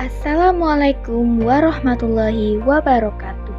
Assalamualaikum warahmatullahi wabarakatuh.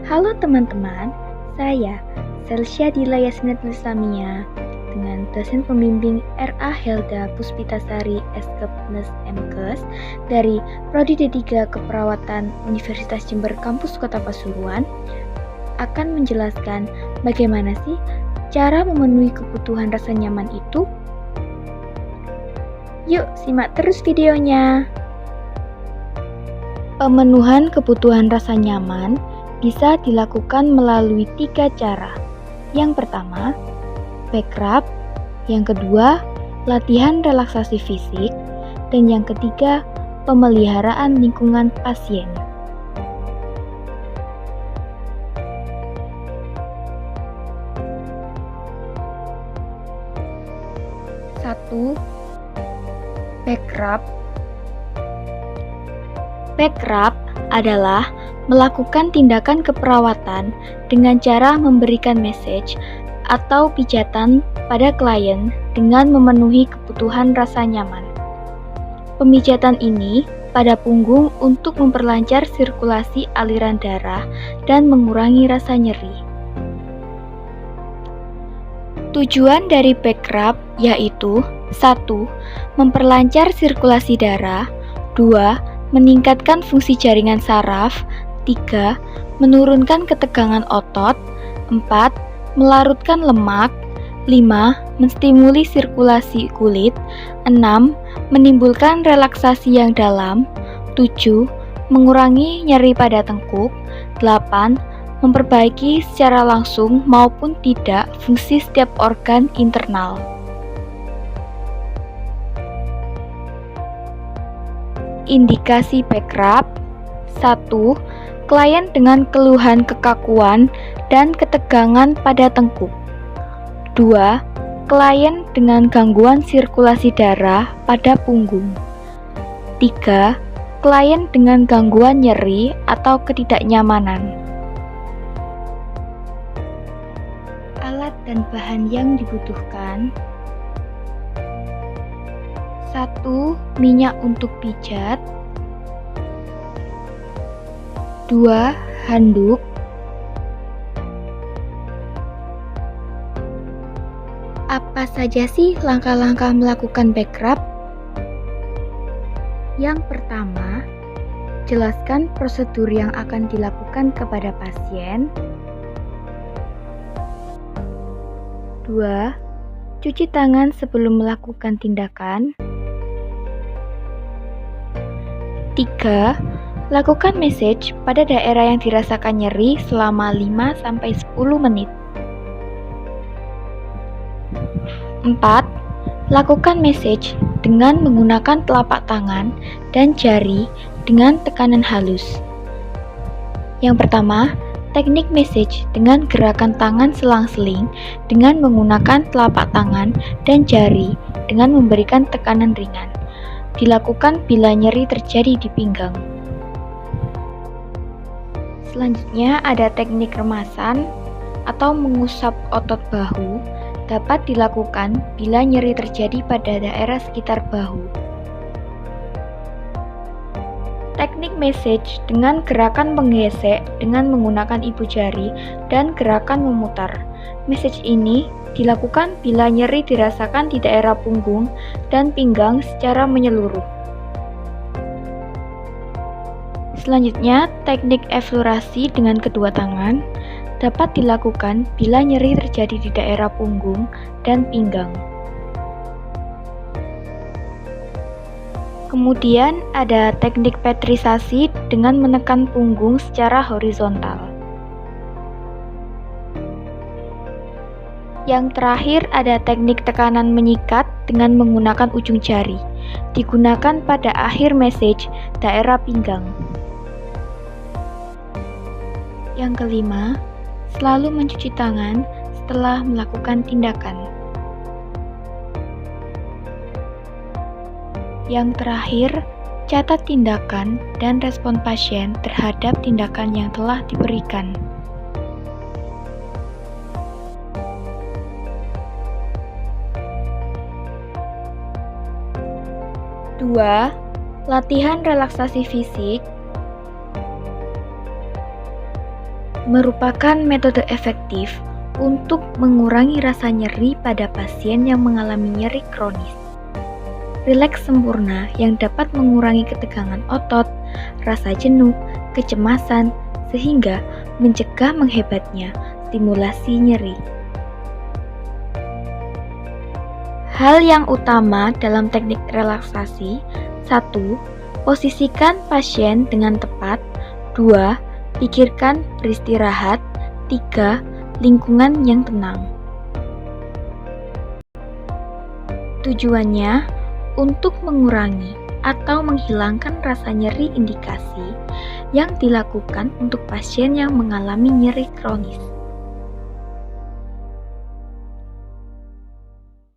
Halo teman-teman, saya Selsyadila Yasminatul Islamia dengan dosen pembimbing RA Helda Puspitasari Eskepnes MKes dari Prodi D3 Keperawatan Universitas Jember Kampus Kota Pasuruan akan menjelaskan bagaimana sih cara memenuhi kebutuhan rasa nyaman itu. Yuk simak terus videonya. Pemenuhan kebutuhan rasa nyaman bisa dilakukan melalui 3 cara. Yang pertama, back rub, yang kedua, latihan relaksasi fisik, dan yang ketiga, pemeliharaan lingkungan pasien. Satu, back rub. Back rub adalah melakukan tindakan keperawatan dengan cara memberikan massage atau pijatan pada klien dengan memenuhi kebutuhan rasa nyaman. Pemijatan ini pada punggung untuk memperlancar sirkulasi aliran darah dan mengurangi rasa nyeri. Tujuan dari back rub yaitu 1. Memperlancar sirkulasi darah, 2. Meningkatkan fungsi jaringan saraf, 3. Menurunkan ketegangan otot, 4. Melarutkan lemak, 5. Menstimuli sirkulasi kulit, 6. Menimbulkan relaksasi yang dalam, 7. Mengurangi nyeri pada tengkuk, 8. Memperbaiki secara langsung maupun tidak fungsi setiap organ internal. Indikasi back rub. 1. Klien dengan keluhan kekakuan dan ketegangan pada tengkuk. 2. Klien dengan gangguan sirkulasi darah pada punggung. 3. Klien dengan gangguan nyeri atau ketidaknyamanan. Alat dan bahan yang dibutuhkan: 1. Minyak untuk pijat, 2. Handuk, 4. Apa saja sih langkah-langkah melakukan back rub? Yang pertama, jelaskan prosedur yang akan dilakukan kepada pasien. 2. Cuci tangan sebelum melakukan tindakan. 3. Lakukan massage pada daerah yang dirasakan nyeri selama 5-10 menit. 4. Lakukan massage dengan menggunakan telapak tangan dan jari dengan tekanan halus. Yang pertama, teknik massage dengan gerakan tangan selang-seling dengan menggunakan telapak tangan dan jari dengan memberikan tekanan ringan. Dilakukan bila nyeri terjadi di pinggang. Selanjutnya ada teknik remasan atau mengusap otot bahu, dapat dilakukan bila nyeri terjadi pada daerah sekitar bahu. Teknik massage dengan gerakan menggesek dengan menggunakan ibu jari dan gerakan memutar. Massage ini dilakukan bila nyeri dirasakan di daerah punggung dan pinggang secara menyeluruh. Selanjutnya, teknik eflorasi dengan kedua tangan dapat dilakukan bila nyeri terjadi di daerah punggung dan pinggang. Kemudian ada teknik petrisasi dengan menekan punggung secara horizontal. Yang terakhir ada teknik tekanan menyikat dengan menggunakan ujung jari, digunakan pada akhir massage daerah pinggang. Yang kelima, selalu mencuci tangan setelah melakukan tindakan. Yang terakhir, catat tindakan dan respon pasien terhadap tindakan yang telah diberikan. Dua, Latihan relaksasi fisik merupakan metode efektif untuk mengurangi rasa nyeri pada pasien yang mengalami nyeri kronis. Rileks sempurna yang dapat mengurangi ketegangan otot, rasa jenuh, kecemasan, sehingga mencegah menghebatnya stimulasi nyeri. Hal yang utama dalam teknik relaksasi: 1. Posisikan pasien dengan tepat. 2. Pikirkan beristirahat. 3. Lingkungan yang tenang. Tujuannya untuk mengurangi atau menghilangkan rasa nyeri indikasi yang dilakukan untuk pasien yang mengalami nyeri kronis.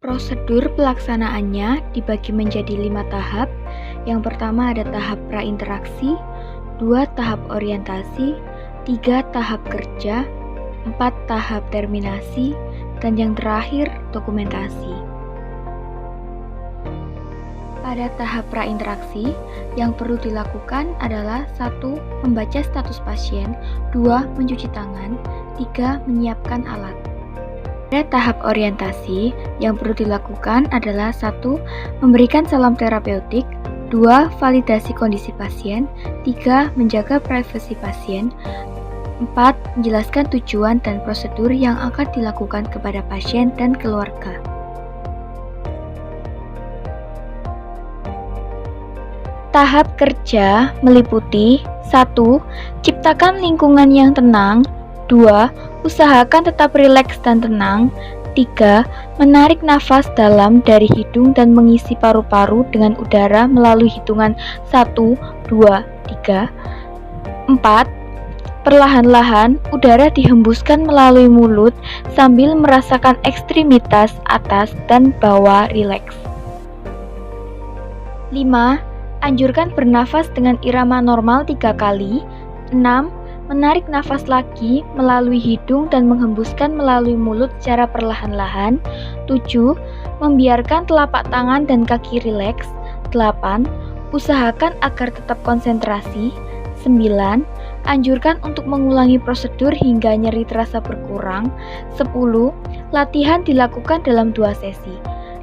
Prosedur pelaksanaannya dibagi menjadi 5 tahap. Yang pertama ada tahap prainteraksi, 2 tahap orientasi, 3 tahap kerja, 4 tahap terminasi, dan yang terakhir dokumentasi. Pada tahap prainteraksi, yang perlu dilakukan adalah 1. Membaca status pasien, 2. Mencuci tangan, 3. Menyiapkan alat. Pada tahap orientasi, yang perlu dilakukan adalah 1. Memberikan salam terapeutik, 2. Validasi kondisi pasien, 3. Menjaga privasi pasien, 4. Menjelaskan tujuan dan prosedur yang akan dilakukan kepada pasien dan keluarga. Tahap kerja meliputi 1. Ciptakan lingkungan yang tenang. 2. Usahakan tetap rileks dan tenang. 3. Menarik nafas dalam dari hidung dan mengisi paru-paru dengan udara melalui hitungan 1, 2, 3. 4. Perlahan-lahan, udara dihembuskan melalui mulut sambil merasakan ekstremitas atas dan bawah rileks. 5. Anjurkan bernafas dengan irama normal 3 kali. 6. Menarik nafas lagi melalui hidung dan menghembuskan melalui mulut secara perlahan-lahan. 7. Membiarkan telapak tangan dan kaki rileks. 8. Usahakan agar tetap konsentrasi. 9. Anjurkan untuk mengulangi prosedur hingga nyeri terasa berkurang. 10. Latihan dilakukan dalam 2 sesi,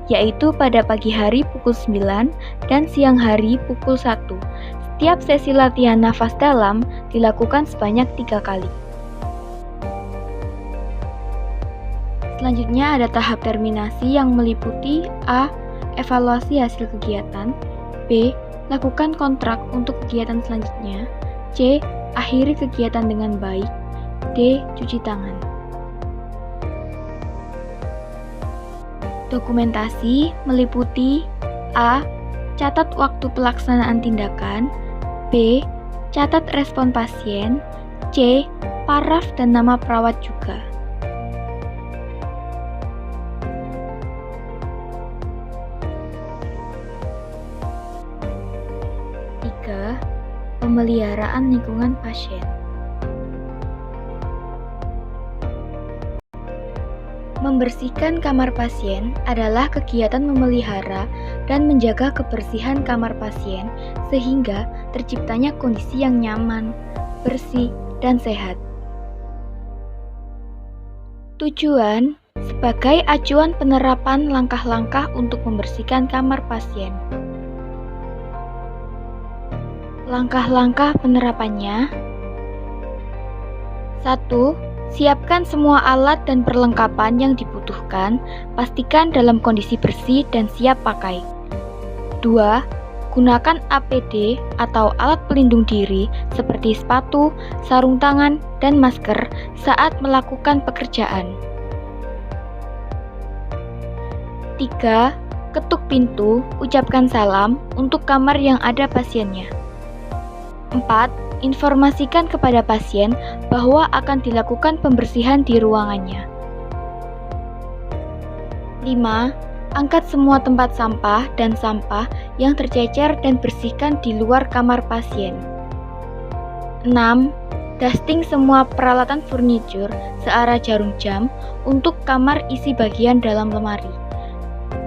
yaitu pada pagi hari pukul 9 dan siang hari pukul 1. Setiap sesi latihan nafas dalam dilakukan sebanyak 3 kali. Selanjutnya ada tahap terminasi yang meliputi A. Evaluasi hasil kegiatan, B. Lakukan kontrak untuk kegiatan selanjutnya, C. Akhiri kegiatan dengan baik, D. Cuci tangan. Dokumentasi meliputi A. Catat waktu pelaksanaan tindakan, B. Catat respon pasien, C. Paraf dan nama perawat juga. Tiga. Pemeliharaan lingkungan pasien. Membersihkan kamar pasien adalah kegiatan memelihara dan menjaga kebersihan kamar pasien sehingga terciptanya kondisi yang nyaman, bersih, dan sehat. Tujuan sebagai acuan penerapan langkah-langkah untuk membersihkan kamar pasien. Langkah-langkah penerapannya: 1. Siapkan semua alat dan perlengkapan yang dibutuhkan, pastikan dalam kondisi bersih dan siap pakai. 2. Gunakan APD atau alat pelindung diri seperti sepatu, sarung tangan, dan masker saat melakukan pekerjaan. 3. Ketuk pintu, ucapkan salam untuk kamar yang ada pasiennya. 4. Informasikan kepada pasien bahwa akan dilakukan pembersihan di ruangannya. 5. Angkat semua tempat sampah dan sampah yang tercecer dan bersihkan di luar kamar pasien. 6. Dusting semua peralatan furniture searah jarum jam untuk kamar isi bagian dalam lemari.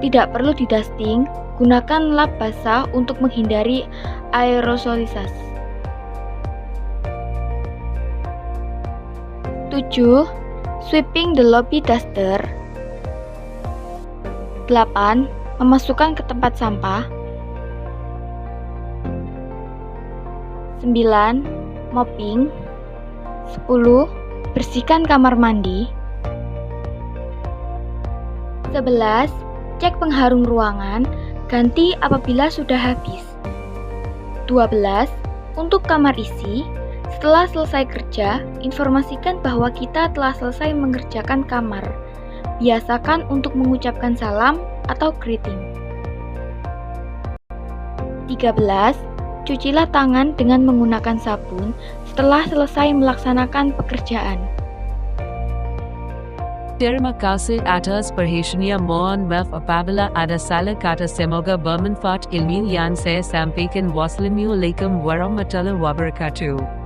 Tidak perlu didusting, Gunakan lap basah untuk menghindari aerosolisasi. 7. Sweeping the lobby duster. 8. Memasukkan ke tempat sampah. 9. Mopping. 10. Bersihkan kamar mandi. 11. Cek pengharum ruangan, ganti apabila sudah habis. 12. Untuk kamar isi, setelah selesai kerja, informasikan bahwa kita telah selesai mengerjakan kamar. Biasakan untuk mengucapkan salam atau greeting. 13. Cucilah tangan dengan menggunakan sabun setelah selesai melaksanakan pekerjaan. Terima kasih atas perhatiannya. Mohon maaf apabila ada salah kata. Semoga bermanfaat ilmu yang saya sampaikan. Wassalamualaikum warahmatullahi wabarakatuh.